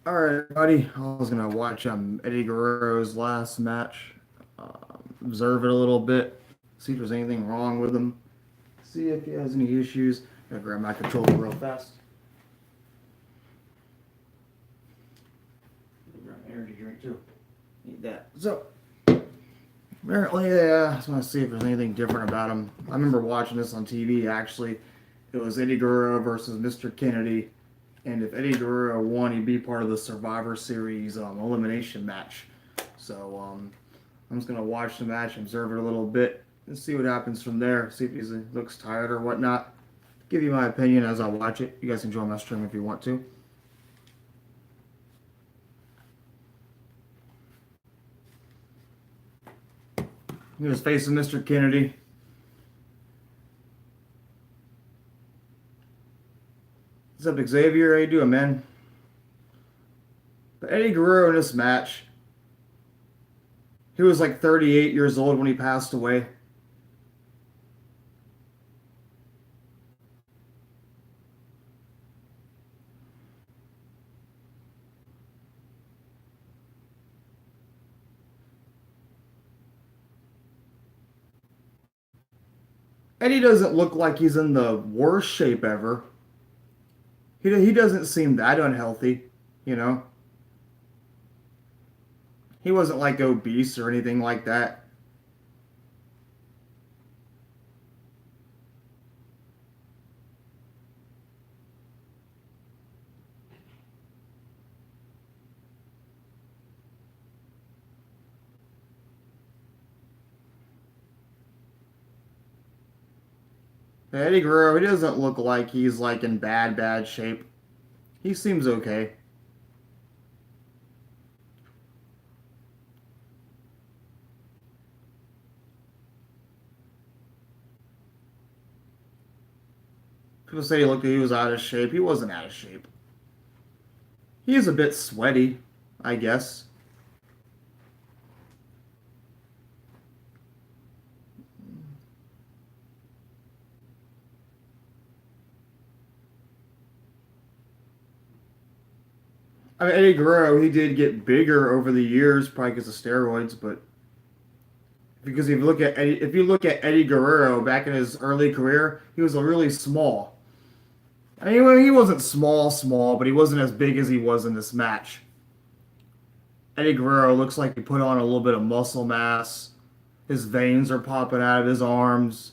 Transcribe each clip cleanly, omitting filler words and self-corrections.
All right, buddy. I was gonna watch Eddie Guerrero's last match, observe it a little bit, see if there's anything wrong with him, see if he has any issues. Gotta grab my controller real fast. Grab an energy drink too. Need that. So apparently, I just want to see if there's anything different about him. I remember watching this on TV. Actually, it was Eddie Guerrero versus Mr. Kennedy. And if Eddie Guerrero won, he'd be part of the Survivor Series elimination match. So I'm just gonna watch the match, observe it a little bit, and see what happens from there. See if he looks tired or whatnot. Give you my opinion as I watch it. You guys can join my stream if you want to. Here's facing Mr. Kennedy. What's up, Xavier? How you doing, man? But Eddie Guerrero in this match, he was like 38 years old when he passed away. Eddie doesn't look like he's in the worst shape ever. He doesn't seem that unhealthy, you know? He wasn't like obese or anything like that. Eddie Guerrero, he doesn't look like he's like in bad shape. He seems okay. People say he was out of shape. He wasn't out of shape. He is a bit sweaty, I guess. I mean, Eddie Guerrero, he did get bigger over the years, probably because of steroids. But because if you look at Eddie Guerrero back in his early career, he was a really small. I mean, well, he wasn't small, but he wasn't as big as he was in this match. Eddie Guerrero looks like he put on a little bit of muscle mass. His veins are popping out of his arms.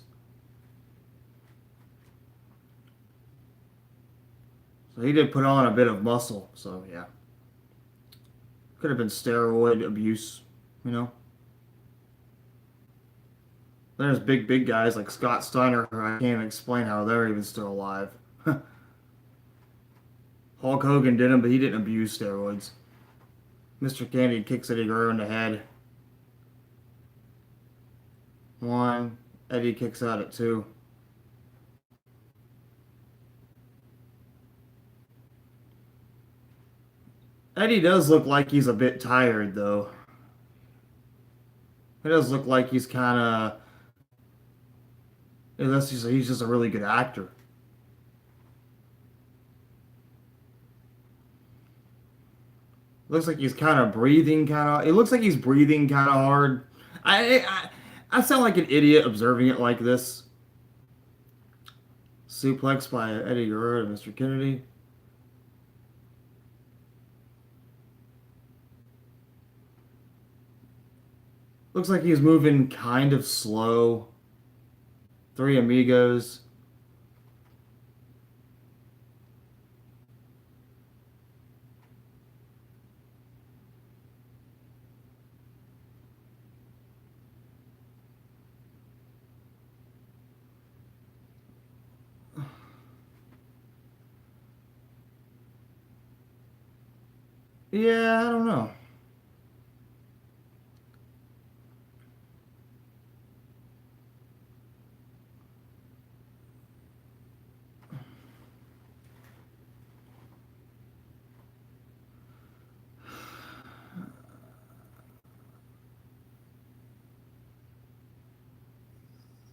So he did put on a bit of muscle. So yeah, could have been steroid abuse, you know. There's big guys like Scott Steiner. I can't explain how they're even still alive. Hulk Hogan did him, but he didn't abuse steroids. Mr. Kennedy kicks Eddie Guerrero in the head. One. Eddie kicks out at two. Eddie does look like he's a bit tired, though. He does look like he's kind of. Unless he's just a really good actor. Looks like he's kind of breathing kind of. It looks like he's breathing kind of hard. I sound like an idiot observing it like this. Suplex by Eddie Guerrero to Mr. Kennedy. Looks like he's moving kind of slow. Three amigos. Yeah, I don't know.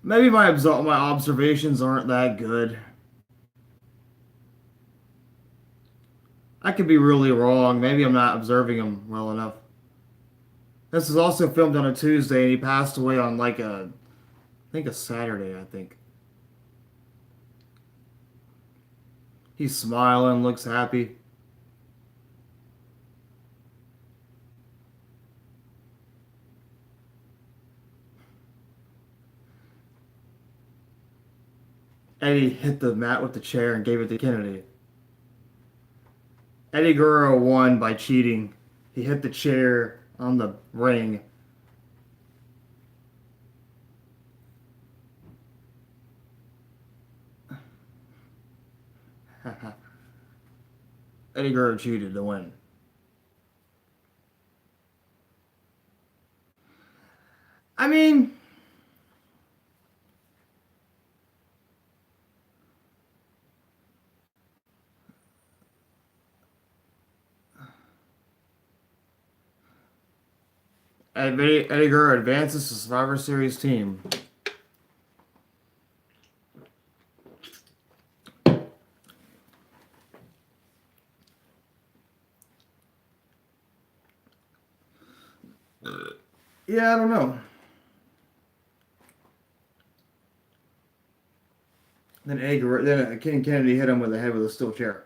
Maybe my observations aren't that good. I could be really wrong. Maybe I'm not observing him well enough. This is also filmed on a Tuesday, and he passed away on like I think a Saturday, I think. He's smiling, looks happy. Eddie hit the mat with the chair and gave it to Kennedy. Eddie Guerrero won by cheating. He hit the chair on the ring. Eddie Guerrero cheated to win. I mean, Eddie Guerrero advances to Survivor Series team. Yeah, I don't know. Then King Kennedy hit him with the head with a steel chair.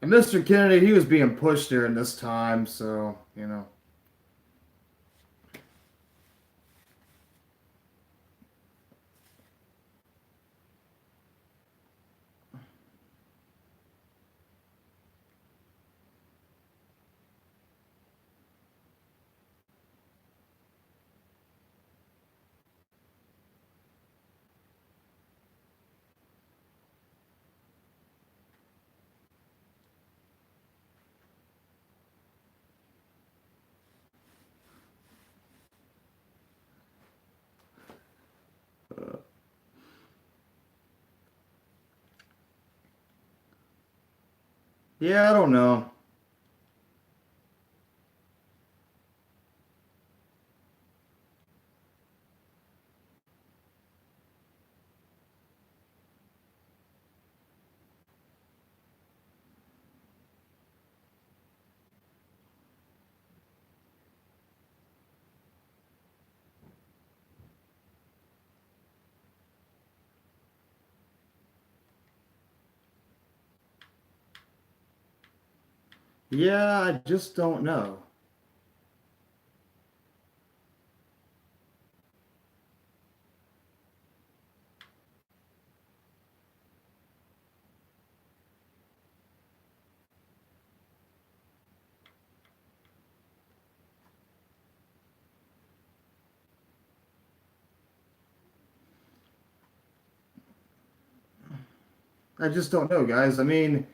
And Mr. Kennedy, he was being pushed during this time, so you know. Yeah, I don't know. Yeah, I just don't know. I just don't know, guys. I mean,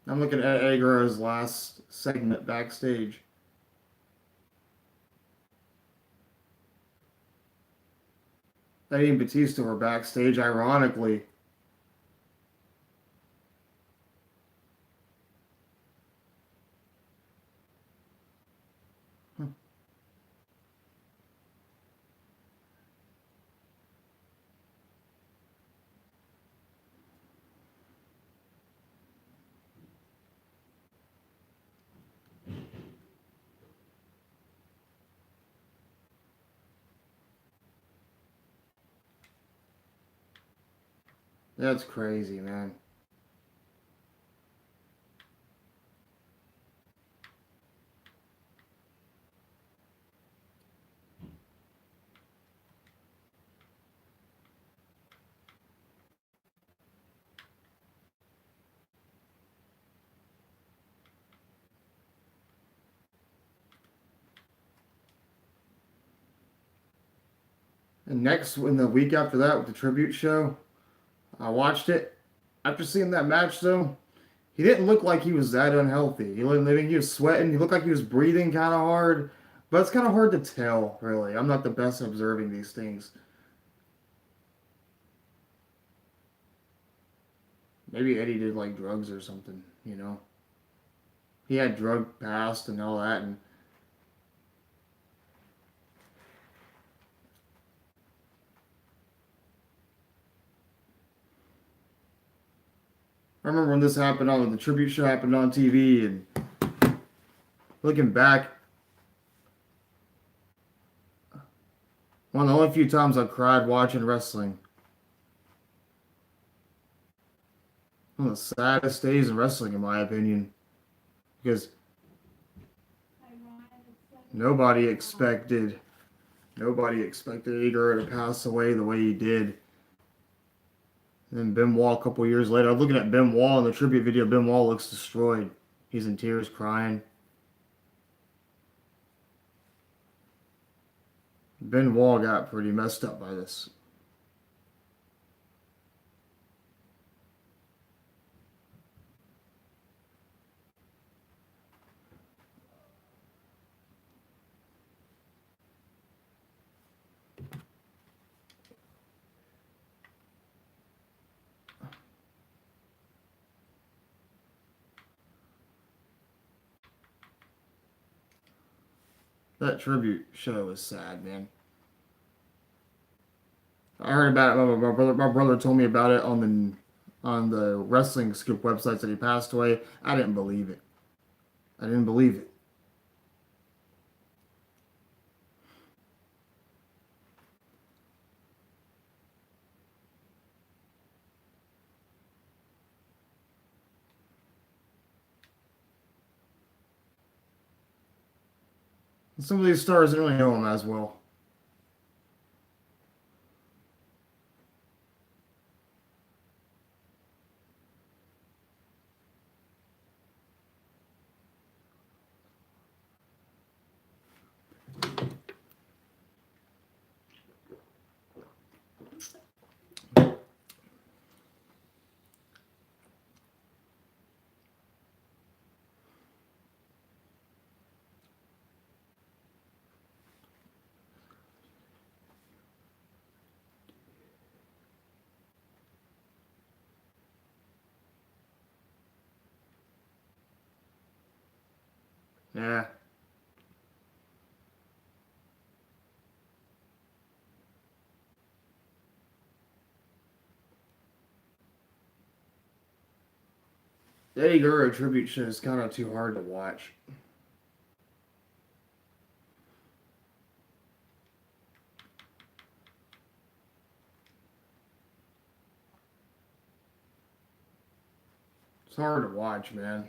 I'm looking at Eddie Guerrero's last segment backstage. Eddie and Batista were backstage, ironically. That's crazy, man. And next, in the week after that, with the tribute show, I watched it. After seeing that match, though, he didn't look like he was that unhealthy. He was sweating. He looked like he was breathing kind of hard. But it's kind of hard to tell, really. I'm not the best at observing these things. Maybe Eddie did like drugs or something, you know? he had drug past and all that, and I remember when this happened on the tribute show happened on TV, and looking back, one of the only few times I cried watching wrestling. One of the saddest days in wrestling, in my opinion, because nobody expected nobody expected Eddie Guerrero to pass away the way he did. And then Benoit a couple years later, I was looking at Benoit in the tribute video. Benoit looks destroyed. He's in tears, crying. Benoit got pretty messed up by this. That tribute show was sad, man. I heard about it. My brother told me about it on the Wrestling Scoop websites that he passed away. I didn't believe it. I didn't believe it. Some of these stars didn't really know him as well. Yeah. The Eddie Guerrero tribute show is kind of too hard to watch. It's hard to watch, man.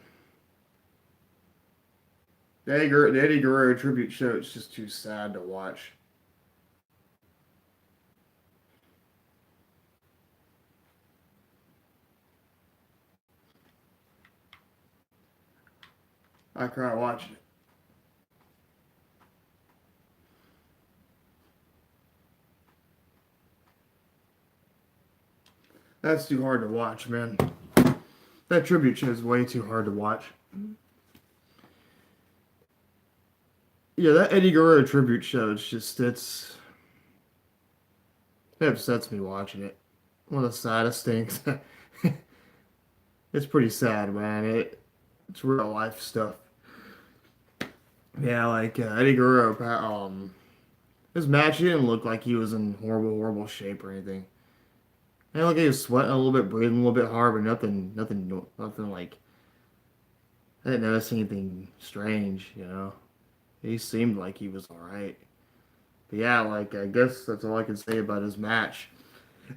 The Eddie Guerrero tribute show, it's just too sad to watch. I cry watching it. That's too hard to watch, man. That tribute show is way too hard to watch. Yeah, that Eddie Guerrero tribute show, it upsets me watching it. One of the saddest things. It's pretty sad, man. It's real life stuff. Yeah, like Eddie Guerrero, his match, he didn't look like he was in horrible shape or anything. And like he was sweating a little bit, breathing a little bit hard, but nothing like. I didn't notice anything strange, you know. He seemed like he was all right. But yeah, like I guess that's all I can say about his match.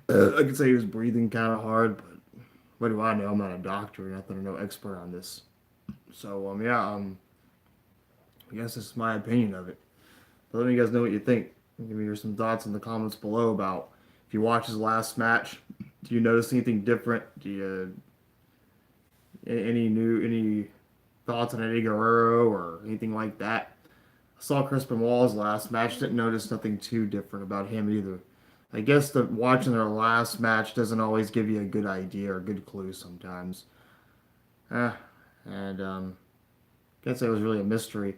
I could say he was breathing kind of hard, but what do I know? I'm not a doctor or nothing. I'm no expert on this. So yeah, I guess this is my opinion of it. But let me guys know what you think. Give me some thoughts in the comments below about if you watch his last match. Do you notice anything different? Do you any thoughts on Eddie Guerrero or anything like that? I saw Chris Benoit's last match. Didn't notice nothing too different about him either. I guess that watching their last match doesn't always give you a good idea or a good clue sometimes. Eh, and guess it was really a mystery.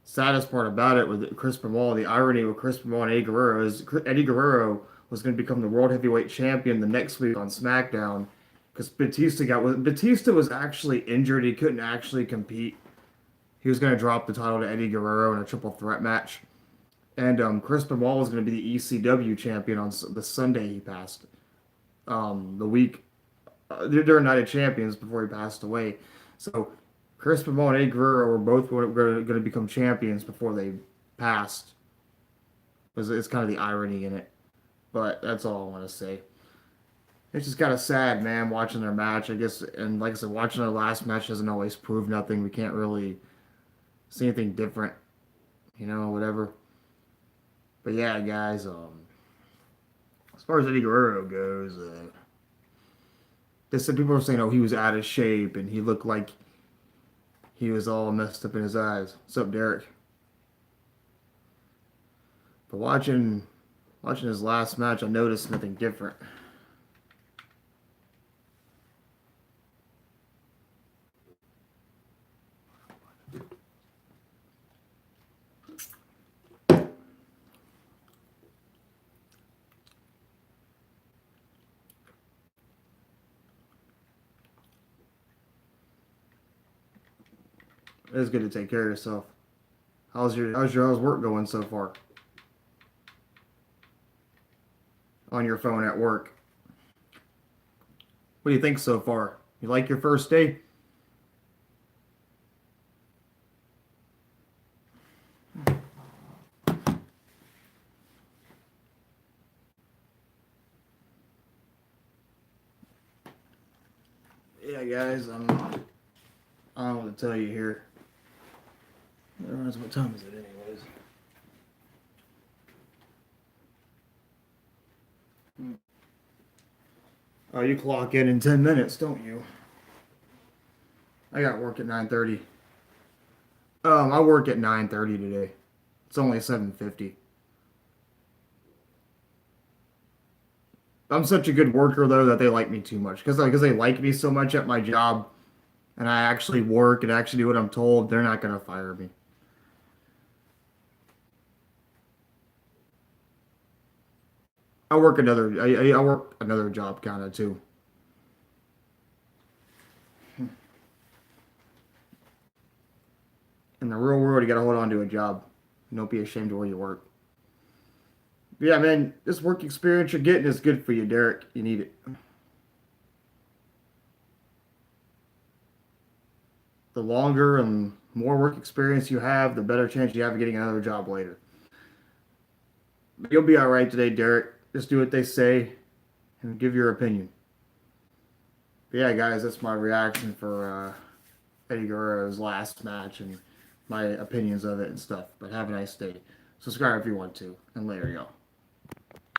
Saddest part about it with Chris Benoit, the irony with Chris Benoit and Eddie Guerrero is Eddie Guerrero was going to become the World Heavyweight Champion the next week on SmackDown because Batista was actually injured. He couldn't actually compete. He was going to drop the title to Eddie Guerrero in a triple threat match. And Chris Benoit was going to be the ECW champion on the Sunday he passed. The week during Night of Champions before he passed away. So Chris Benoit and Eddie Guerrero were both going to become champions before they passed. It's kind of the irony in it. But that's all I want to say. It's just kind of sad, man, watching their match. I guess, and like I said, watching their last match doesn't always prove nothing. We can't really see anything different, whatever. But yeah, guys, as far as Eddie Guerrero goes, they said people were saying, oh, he was out of shape and he looked like he was all messed up in his eyes. What's up, Derek? But watching his last match, I noticed nothing different. It's good to take care of yourself. How's work going so far? On your phone at work. What do you think so far? You like your first day? Yeah, guys, I don't know what to tell you here. What time is it anyways? Oh, you clock in 10 minutes, don't you? I got work at 9:30. I work at 9:30 today. It's only 7:50. I'm such a good worker though that they like me too much because they like me so much at my job, and I actually work and actually do what I'm told. They're not gonna fire me. I work another job kind of too. In the real world, you gotta hold on to a job. Don't be ashamed of where you work. But yeah, man, this work experience you're getting is good for you, Derek. You need it. The longer and more work experience you have, the better chance you have of getting another job later. But you'll be all right today, Derek. Just do what they say and give your opinion. But yeah, guys, that's my reaction for Eddie Guerrero's last match and my opinions of it and stuff. But have a nice day. Subscribe if you want to. And later, y'all.